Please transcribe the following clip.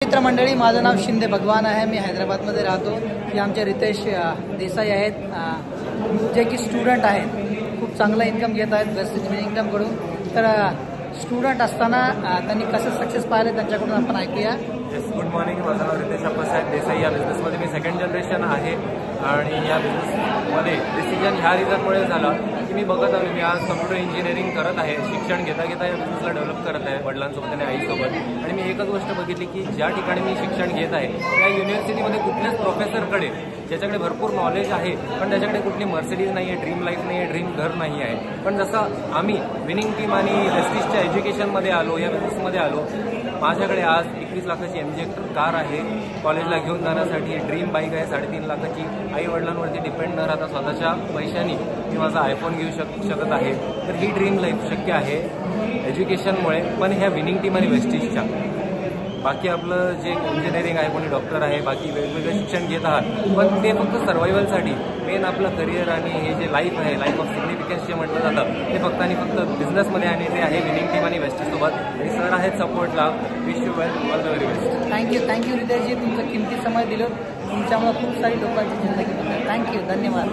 मित्रमंडळी, माझं नाव शिंदे भगवान आहे. मी हैदराबादमध्ये राहतो. हे आमचे रितेश देसाई आहेत, जे की स्टुडंट आहेत. खूप चांगला इन्कम घेत आहेत वेस्ट इंजिनिअरिंगकडून. तर स्टुडंट असताना त्यांनी कसं सक्सेस पाहिलं त्यांच्याकडून आपण ऐकूया. Good morning. माझं नाव रितेश अप्पासाहेब देसाई. या बिझनेसमध्ये मी सेकंड जनरेशन आहे आणि या बिझनेसमध्ये डिसिजन ह्या रिझनमुळे झाला की मी बघत आलो, मी आज कम्प्युटर इंजिनिअरिंग करत आहे. शिक्षण घेता घेता या बिझनेसला डेव्हलप करत आहे वडिलांसोबत आणि आईसोबत. आणि मी एकच गोष्ट बघितली की ज्या ठिकाणी मी शिक्षण घेत आहे त्या युनिव्हर्सिटीमध्ये कुठल्याच प्रोफेसरकडे ज्याच्याकडे भरपूर नॉलेज आहे पण त्याच्याकडे कुठली मर्सिडीज नाही आहे, ड्रीम लाईफ नाही आहे, ड्रीम घर नाही आहे. पण जसं आम्ही विनिंग टीम आणि वेस्टिजच्या एज्युकेशनमध्ये आलो, या बिझनेसमध्ये आलो, माझ्याकडे आज 21 लाखाची MG कार आहे. कॉलेजला घेऊन जाण्यासाठी ड्रीम बाईक आहे 3.5 लाखाची. आई वडिलांवरती डिपेंड न राहता स्वतःच्या पैशांनी मी माझा आयफोन घेऊ शकत आहे. तर ही ड्रीम लाईफ शक्य आहे एज्युकेशनमुळे, पण ह्या विनिंग टीम आणि वेस्टिजच्या. बाकी आपलं जे इंजिनिअरिंग आहे, कोणी डॉक्टर आहे, बाकी वेगवेगळे शिक्षण घेत आहात, पण ते फक्त सर्वायवलसाठी. मेन आपलं करिअर आणि हे जे लाईफ आहे, लाईफ ऑफ सिग्निफिकन्स जे म्हटलं जातं, ते फक्त आणि फक्त बिझनेसमध्ये आणि ते आहे विनिंग टीम आणि वेस्टिजसोबत. हे सर आहेत सपोर्टला. Wish you well, all the very best. Thank you Riteshji, तुमचं किमती समय दिलं. तुमच्यामुळे खूप सारी लोकांची जिंदगी बदलली. थँक्यू, धन्यवाद.